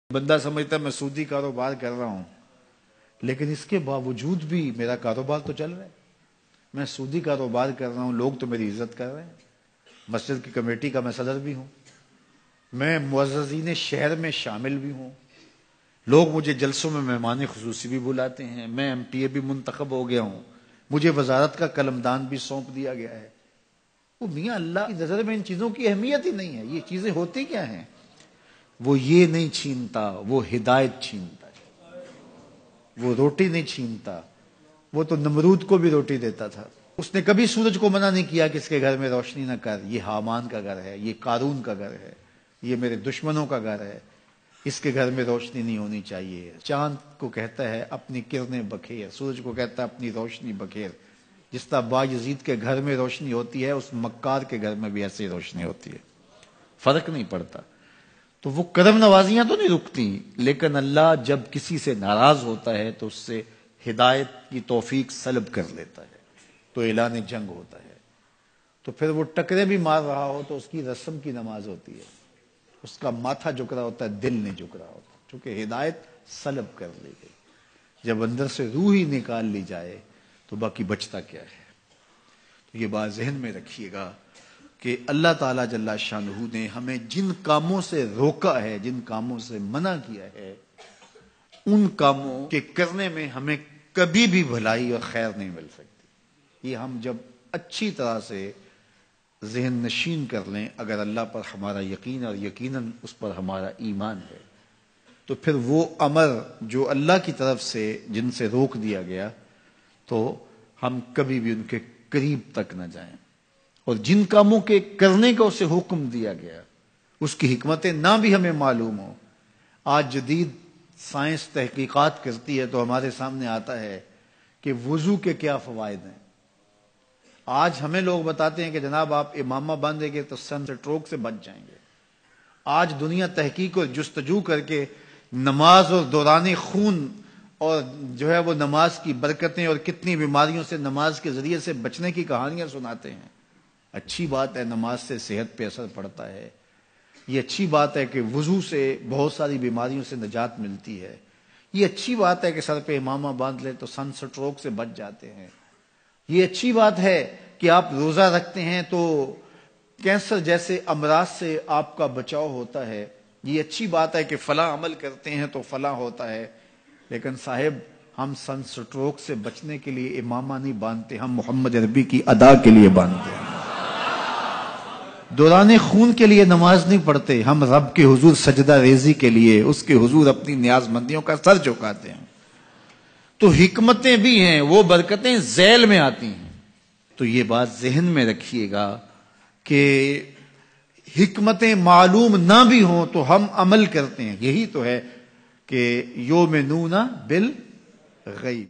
بندہ سمجھتا ہے میں سودی کاروبار کر رہا ہوں، لیکن اس کے باوجود بھی میرا کاروبار تو چل رہا ہے۔ میں سودی کاروبار کر رہا ہوں، لوگ تو میری عزت کر رہے ہیں، مسجد کی کمیٹی کا میں صدر بھی ہوں، میں معززین شہر میں شامل بھی ہوں، لوگ مجھے جلسوں میں مہمان خصوصی بھی بلاتے ہیں، میں ایم پی اے بھی منتخب ہو گیا ہوں، مجھے وزارت کا قلمدان بھی سونپ دیا گیا ہے۔ وہ میاں اللہ کی نظر میں ان چیزوں کی اہمیت ہی نہیں ہے۔ یہ چیزیں ہوتی کیا ہیں؟ وہ یہ نہیں چھینتا، وہ ہدایت چھینتا ہے۔ وہ روٹی نہیں چھینتا، وہ تو نمرود کو بھی روٹی دیتا تھا۔ اس نے کبھی سورج کو منع نہیں کیا کہ اس کے گھر میں روشنی نہ کر، یہ حامان کا گھر ہے، یہ قارون کا گھر ہے، یہ میرے دشمنوں کا گھر ہے، اس کے گھر میں روشنی نہیں ہونی چاہیے۔ چاند کو کہتا ہے اپنی کرنیں بکھیر، سورج کو کہتا ہے اپنی روشنی بکھیر۔ جس طرح باجزید کے گھر میں روشنی ہوتی ہے، اس مکار کے گھر میں بھی ایسی روشنی ہوتی ہے، فرق نہیں پڑتا۔ تو وہ کرم نوازیاں تو نہیں رکتی، لیکن اللہ جب کسی سے ناراض ہوتا ہے تو اس سے ہدایت کی توفیق سلب کر لیتا ہے، تو اعلان جنگ ہوتا ہے۔ تو پھر وہ ٹکرے بھی مار رہا ہو تو اس کی رسم کی نماز ہوتی ہے، اس کا ماتھا جھک رہا ہوتا ہے، دل نہیں جھک رہا ہوتا، چونکہ ہدایت سلب کر لی گئی۔ جب اندر سے روح ہی نکال لی جائے تو باقی بچتا کیا ہے؟ تو یہ بات ذہن میں رکھیے گا کہ اللہ تعالیٰ جل شانہ نے ہمیں جن کاموں سے روکا ہے، جن کاموں سے منع کیا ہے، ان کاموں کے کرنے میں ہمیں کبھی بھی بھلائی اور خیر نہیں مل سکتی۔ یہ ہم جب اچھی طرح سے ذہن نشین کر لیں، اگر اللہ پر ہمارا یقین اور یقیناً اس پر ہمارا ایمان ہے، تو پھر وہ امر جو اللہ کی طرف سے جن سے روک دیا گیا تو ہم کبھی بھی ان کے قریب تک نہ جائیں، اور جن کاموں کے کرنے کا اسے حکم دیا گیا اس کی حکمتیں نہ بھی ہمیں معلوم ہو۔ آج جدید سائنس تحقیقات کرتی ہے تو ہمارے سامنے آتا ہے کہ وضو کے کیا فوائد ہیں۔ آج ہمیں لوگ بتاتے ہیں کہ جناب آپ امامہ باندھیں گے تو سن سٹروک سے بچ جائیں گے۔ آج دنیا تحقیق اور جستجو کر کے نماز اور دوران خون اور جو ہے وہ نماز کی برکتیں اور کتنی بیماریوں سے نماز کے ذریعے سے بچنے کی کہانیاں سناتے ہیں۔ اچھی بات ہے، نماز سے صحت پہ اثر پڑتا ہے، یہ اچھی بات ہے کہ وضو سے بہت ساری بیماریوں سے نجات ملتی ہے، یہ اچھی بات ہے کہ سر پہ امامہ باندھ لے تو سن سٹروک سے بچ جاتے ہیں، یہ اچھی بات ہے کہ آپ روزہ رکھتے ہیں تو کینسر جیسے امراض سے آپ کا بچاؤ ہوتا ہے، یہ اچھی بات ہے کہ فلاں عمل کرتے ہیں تو فلاں ہوتا ہے۔ لیکن صاحب ہم سن سٹروک سے بچنے کے لیے امامہ نہیں باندھتے، ہم محمد عربی کی ادا کے لیے باندھتے ہیں۔ دوران خون کے لیے نماز نہیں پڑھتے، ہم رب کے حضور سجدہ ریزی کے لیے اس کے حضور اپنی نیاز مندیوں کا سر جھکاتے ہیں۔ تو حکمتیں بھی ہیں، وہ برکتیں ذیل میں آتی ہیں۔ تو یہ بات ذہن میں رکھیے گا کہ حکمتیں معلوم نہ بھی ہوں تو ہم عمل کرتے ہیں۔ یہی تو ہے کہ یومنون بالغیب۔